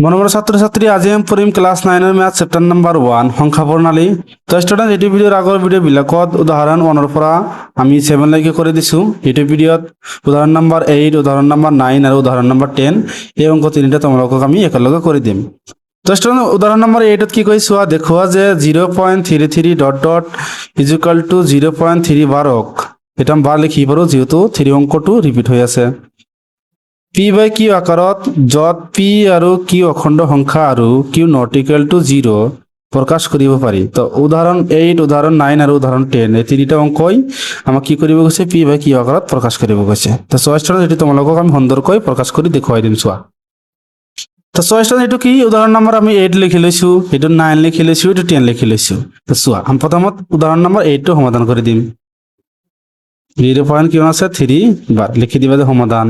মনোমৰ ছাত্ৰছাত্ৰী আজি আমি পড়িম class 9 math chapter number 1 সংখ্যা প্ৰণালী। তো স্টুডেন্ট এটি ভিডিওৰ আগৰ ভিডিও বিলাকত উদাহৰণ 1 পৰা আমি 7 লৈকে কৰি দিছো। এটি ভিডিওত উদাহৰণ নাম্বাৰ 8, উদাহৰণ নাম্বাৰ 9 আৰু উদাহৰণ নাম্বাৰ 10 এই অঙ্ক তিনিটা তোমালোকক আমি একেলগে কৰি দিম। তো স্টুডেন্ট উদাহৰণ নাম্বাৰ 8 কি কৈছো দেখুৱা যে 0.33 dot dot is equal two 0.3 বাৰক এটা বাৰ লিখি পাৰো যেহেতু 3 অঙ্কটো ৰিপিট হৈ আছে। পি বাই কিউ আকাৰত যত পি আৰু কিউ অখণ্ড সংখ্যা আৰু কিউ নট ইকুয়াল টু 0 প্ৰকাশ কৰিব পাৰি। তো উদাহৰণ 8, উদাহৰণ 9 আৰু উদাহৰণ 10 এই তিনিটা অঙ্কই আমাক কি কৰিব গৈছে পি বাই কিউ আকাৰত প্ৰকাশ কৰিব গৈছে। তো চয়েসটা যেটি তোমালোকক আমি সুন্দৰকৈ প্ৰকাশ কৰি দেখুৱাই দিম চোৱা। তো চয়েসটা এটো কি উদাহৰণ নম্বৰ আমি 8 লিখি লৈছো, এটো 9 লিখি লৈছো, এটো 10 লিখি লৈছো। তো চোৱা আমি প্ৰথমত উদাহৰণ নম্বৰ 8 টো সমাধান কৰি দিম। 0 কিমান আছে 3 বাৰ লিখি দিবা যে সমাধান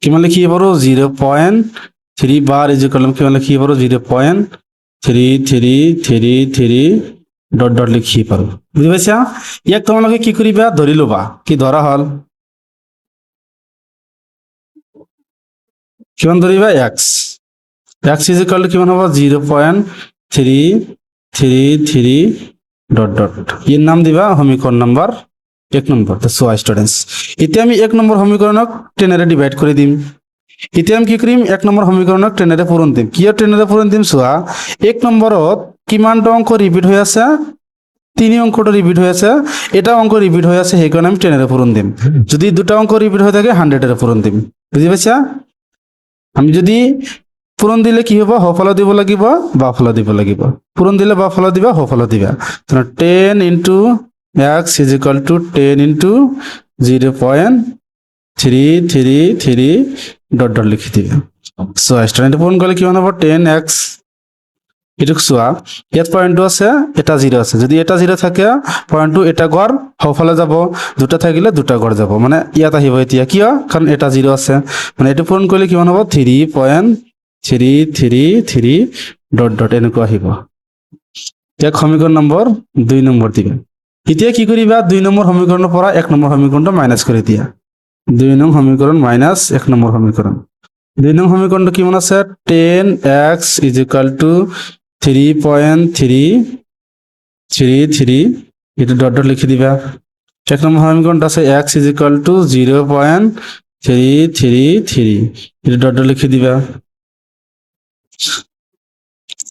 কিমান লিখি পাৰো 0.3 বাৰ ইজ ইকুয়াল কিমান লিখি পাৰো 0.3333 ডট ডট লিখি পাৰো। বুজি পাইছা? ইয়াক তোমালোকে কি কৰিবা ধৰি লবা। কি ধৰা হল কিমান ধৰিবা x ইজ ইকুয়াল কিমান হ'ব 0.333 ডট ডট এর নাম দিবা সমীকরণ নাম্বার 1 নম্বৰ। তো চোৱা স্টুডেন্টস এতিয়া আমি 1 নম্বৰ সমীকৰণক 10 এৰে ডিভাইড কৰি দিম। এতিয়া আমি কি কৰিম 1 নম্বৰ সমীকৰণক 10 এৰে পূৰণ দিম। কিয় 10 এৰে পূৰণ দিম চোৱা 1 নম্বৰত কিমানটা অংক ৰিপিট হৈ আছে 3 অংকটো ৰিপিট হৈ আছে, এটা অংক ৰিপিট হৈ আছে সেইকাৰণে আমি 10 এৰে পূৰণ দিম। যদি দুটা অংক ৰিপিট হৈ থাকে 100 এৰে পূৰণ দিম। বুজি পাইছা? আমি যদি পূরণ দিলে কি হব হফল দিব লাগিব বাফল দিব লাগিব। পূরণ দিলে বাফল দিবা হফল দিবা। 10 into x is equal two 10 into 0.333 dot dot লিখি দিবা। সো স্টুডেন্ট পূরণ করলে কিমান হ'ব 10x এটুক চোৱা ইয়াত পয়েন্টটো আছে এটা 0 আছে, যদি এটা 0 থাকে পয়েন্টটো এটা গড় হফলে যাব, দুটা থাকিলে দুটা গড় যাব, মানে ইয়াত আহিব এতিয়া কিয় কাৰণ এটা 0 আছে, মানে এটো পূৰণ কৰলে কিমান হ'ব 3.333 ডট ডট এনেকুৱা আহিব। ইয়াক সমীকৰণ নম্বৰ 2 নম্বৰ দিবা। এতিয়া কি কৰিবা 2 নম্বৰ সমীকৰণৰ পৰা 1 নম্বৰ সমীকৰণটো মাইনাস কৰি দিয়া। 2 নং সমীকৰণ মাইনাস 1 নম্বৰ সমীকৰণ। 2 নং সমীকৰণটো কিমান আছে 10x ইজ ইকুয়াল টু 3.333 এটো ডট ডট লিখি দিবা। 1 নম্বৰ সমীকৰণটো আছে x ইজ ইকুয়াল টু 0.333 এটো ডট ডট লিখি দিবা।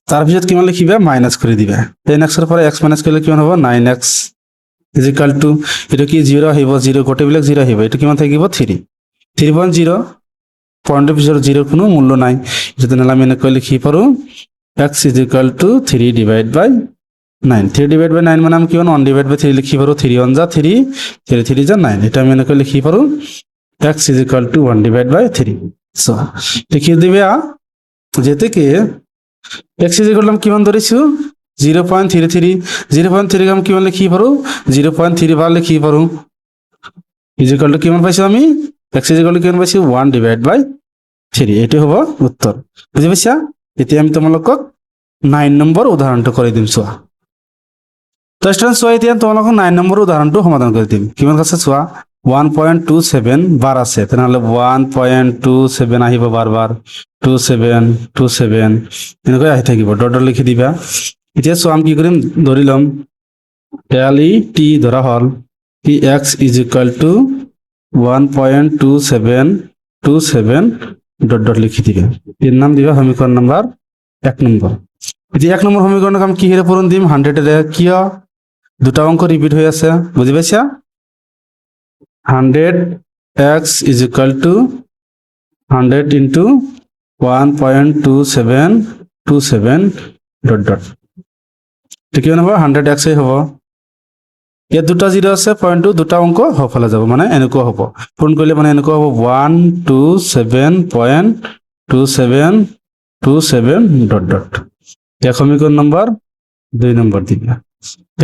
তাৰপিছত কিমান লিখিবা মাইনাস কৰি দিবা। 10x এৰ পৰা x মাইনাস কৰিলে কিমান হ'ব 9x ইজ ইকুয়াল টু এটো কি 0 আহিব, 0 গোটেইবিলাক 0 আহিব, এটো কিমান থাকিব 3.0 পয়েন্টের পিছৰ 0 কোনো মূল্য নাই, যদি নালা আমি এনেকৈ লিখি পাৰো x is equal to 3 divide by 9। 3 divide by 9 মানে আমি কিমান 1 ডিভাইড বাই 3 লিখি পাৰো। 3 1 যা 3 3 3 যা 9, এটা আমি এনেকৈ লিখি পাৰো x is equal to 1 divide by 3। So লিখি দিবা যেতে কি x ইজ ইকুয়াল আমি কিমান ধৰিছো 0.33 0.3 আমি কিমান লিখি পাৰো 0.3 বাৰ লিখি পাৰো। ইজ ইকুয়াল টু কিমান পাইছো আমি x ইজ ইকুয়াল টু কিমান পাইছো 1 ডিভাইড বাই 3, এটি হ'ব উত্তৰ। বুজি পাইছা? এতিয়া আমি তোমালোকক 9 নম্বৰ উদাহৰণটো কৰি দিম চোৱা। তো স্টুডেন্টস চোৱা এতিয়া তোমালোকক 9 নম্বৰ উদাহৰণটো সমাধান কৰি দিম। কিমান আছে চোৱা 1.27 বাৰ আছে, তেনেহলে 1.27 আহিব বাৰবাৰ 27 এনেকৈ আহি থাকিব, ডট ডট লিখি দিবা। এতিয়া চোৱা আমি কি কৰিম ধৰি লম lt ধৰা হল কি x is equal two 1.27 dot dot লিখি দিবা। এর নাম দিবা সমীকরণ নাম্বার 1 নম্বৰ। এতিয়া 1 নম্বৰ সমীকৰণক আমি কিহেৰে পূৰণ দিম 100 এৰে, কিয় দুটা অংক ৰিপিট হৈ আছে। বুজি পাইছা? 100x is equal to 100 into 1.27 dot dot ঠিক হ'ব 100x হ'ব। ইয়াত দুটা 0 আছে, পয়েন্টটো দুটা অংক হফলে যাব, মানে এনেকুৱা হ'ব পূৰণ কৰিলে মানে এনেকুৱা হ'ব 127.27 ডট ডট। এক সমীকৰণ নম্বৰ 2 নম্বৰ দিবা।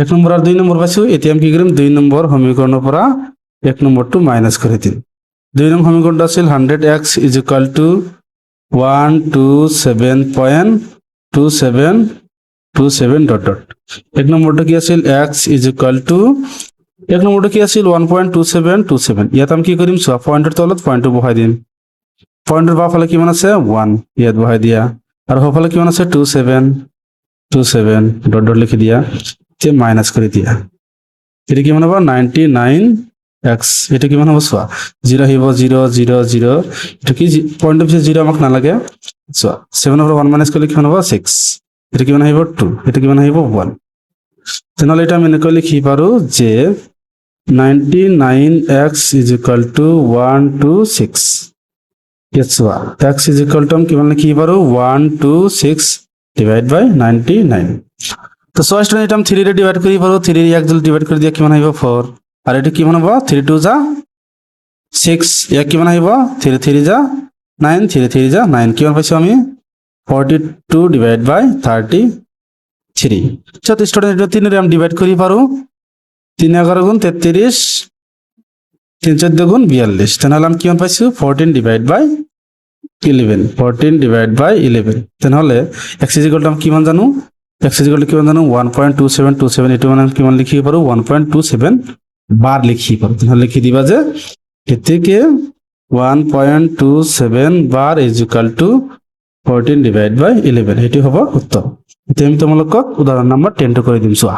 1 নম্বৰ আৰু 2 নম্বৰ পাইছো। এতিয়া আমি কি কৰিম 2 নম্বৰ সমীকৰণৰ পৰা 1 নম্বৰটো মাইনাস কৰি দিম। 2 নং সমীকৰণটো আছিল 100x is equal two 127.27 dot dot. 1 নম্বৰটো কি আছিল x ইজ ইকুয়াল টু 1 নম্বৰটো কি আছিল 1.2727। ইয়াত আমি কি কৰিম চোৱা পয়েন্টৰ তলত পয়েন্টটো বহাই দিম। পয়েন্টের বাম ফালে কিমান আছে 1 ইয়াত বহাই দিয়া আর সোঁ ফালে কিমান আছে 27 ডট ডট লিখি দিয়া তে মাইনাস করে দিয়া এটা কিমান হ'ব 99x এটা কিমান হ'ব চোৱা 0 আহিব 0 0 0 এটা কি পয়েন্টেৰ পিছে 0 আমাক নালাগে চোৱা 7 over 1 মাইনাস কৰিলে কিমান হ'ব 6 এটা কিমান আহিব 2 এটা কিমান আহিব 1 তেনেহলে এটা আমি এনেকৈ লিখি পাৰো যে 99x is equal to 1 to 6 yes চোৱা x is equal to কিমান লিখি পাৰো 1 to 6 divide by 99 তো সো স্টুডেন্ট এটা আমি 3 রে ডিভাইড করি পারো 3 রে 1 জল ডিভাইড করে দিয়া কিমান আহিব 4 আর এটা কিমান হবে 3 2 যা 6 এক কিমান আহিব 3 3 যা 9 3 3 যা 9 কিমান পাইছো আমি 42 ডিভাইড বাই 33 তো স্টুডেন্ট এটা 3 রে আমি ডিভাইড করি পারো 3 11 গুণ 33 3 14 গুণ 42 তাহলে আমি কিমান পাইছো 14 ডিভাইড বাই 11 14 ডিভাইড বাই 11 তাহলে x ইকুয়াল টু আমি কিমান জানো x ইকুয়াল টু কিমান জানো 1.2727 এটো মানে কিমান লিখি পারো 1.27 বার লিখি পারো তাহলে লিখি দিবা যে এতে 1.27 বার is equal to 14 divide by 11 এটি হবে উত্তর এতে আমি তোমালোকক উদাহরণ নাম্বার 10 টো করে দিম সোয়া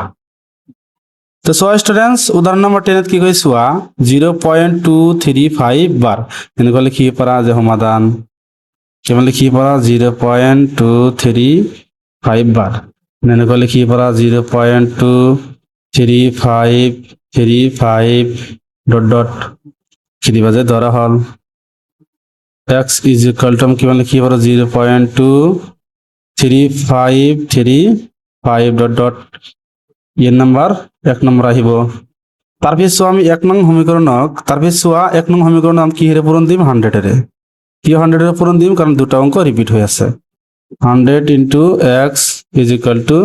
তো সোয়া স্টুডেন্টস উদাহরণ নাম্বার 10 এত কি কই সোয়া 0.235 বার এনেকৈ লিখি পারা যে সমাধান কেমন লিখি পারা 0.235 বার এনেকৈ লিখি পারা 0.235 ডট ডট কি দিবা যে ধরা হল x is equal to কিমান লিখি পারা 0.235 ডট ডট এর নাম্বার 1 নম্বর আহিব তারপর আমি 1 নং সমীকরণক তারপর 1 নং সমীকরণ আমি কি হেরে পূরণ দিম 100 এর কি 100 এর পূরণ দিম কারণ দুটো অঙ্ক রিপিট হয়ে আছে 100 into x is equal to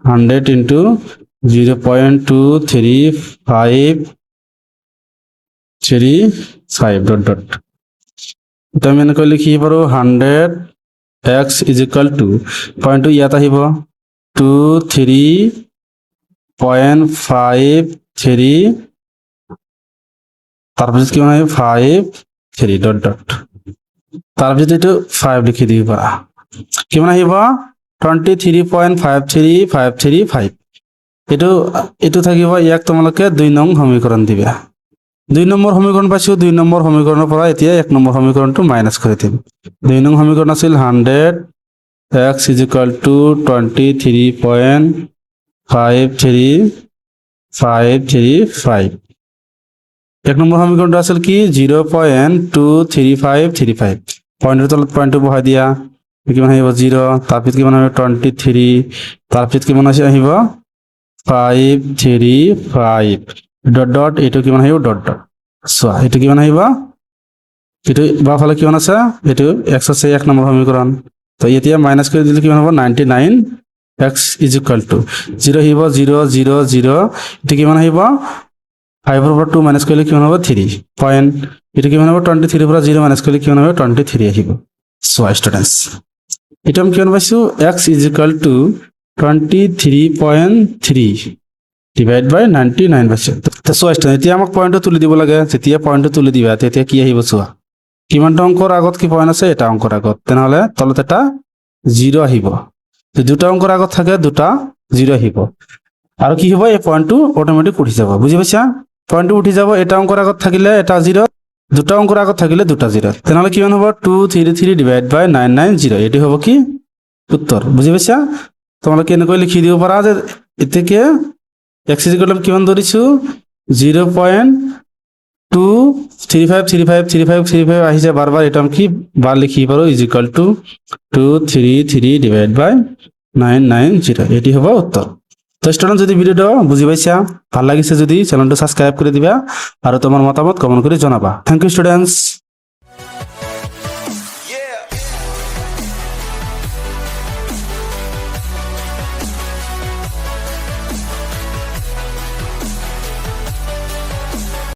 100 into 0.235 dot dot এটা আমি এনেকৈ লিখি পাৰো 100 x is equal to point two ইয়াত আহিব 23.53 তারপর কি মানে 53 ডট ডট তারপর এটা 5 লিখি দিব পারা কিমান আহিব 23.53535 এটো থাকিব ইয়াক তোমালোকে 2 নং সমীকরণ দিবা 2 নম্বর সমীকরণ পাইছো 2 নম্বর সমীকৰণৰ পৰা এতিয়া 1 নম্বৰ সমীকৰণটো মাইনাস কৰি দিম 2 নং সমীকৰণ আছিল 100 x is equal to 23.535 1 number সমীকৰণটো আছিল কি 0.23535 পয়েন্টের তলত পয়েন্ট বহাই দিয়া কিমান আহিব 0 তারপর কিমান হবে 23 তারপর কিমান আহিব 535 ডট ডট এটো কিমান আহিব ডট ডট সো এটো কিমান আহিব এটো বাফালে কিমান আছে এটো x আছে 1 নম্বৰ সমীকরণ তো এতিয়া মাইনাস করে দিলে কিমান হবে 99 x is equal to 0 আহিব 0 0 0 এটো কিমান আহিব 5 এর উপর 2 মাইনাস করলে কিমান হবে 3 পয়েন্ট এটা কিমান হবে 23 এর উপর 0 মাইনাস করলে কিমান হবে 23 আহিব সো স্টুডেন্টস এটা আমি কিমান পাইছো x is equal to 23.3 divide বাই 99 পাইছো তো সো স্টুডেন্ট এতিয়া আমাক পয়েন্টটো তুলি দিব লাগে যেতিয়া পয়েন্টটো তুলি দিবা তেতিয়া কি আহিব চোৱা কিমানটা অঙ্কৰ আগত কি পয়েন্ট আছে এটা অঙ্কৰ আগত তেনেহলে তলত এটা 0 আহিব তো দুটা অঙ্কৰ আগত থাকে দুটা 0 আহিব আৰু কি হ'ব এই পয়েন্টটো অটোমেটিক উঠি যাব বুজি পাইছা পয়েন্টটো উঠি যাব এটা অঙ্কৰ আগত থাকিলে এটা 0 দুটা অঙ্কৰ আগত থাকিলে দুটা 0 তেনেহলে কিমান হ'ব 233 ডিভাইড বাই 990 এটি হ'ব কি উত্তৰ বুজি পাইছা তোমালোকে এনেকৈ লিখি দিব পাৰা যে এতেকে x is equal to কিমান ধৰিছো 0.235 আহি যায় বারবার এটা আমি কি বার লিখি পারো is equal to 233 ডিভাইড বাই 990 এটি হবে উত্তর তো স্টুডেন্ট যদি ভিডিওটা বুঝি পাইছা ভাল লাগিছে যদি চ্যানেলটো সাবস্ক্রাইব করে দিবা আর তোমার মতামত কমেন্ট করে জানাবা থ্যাংক ইউ স্টুডেন্টস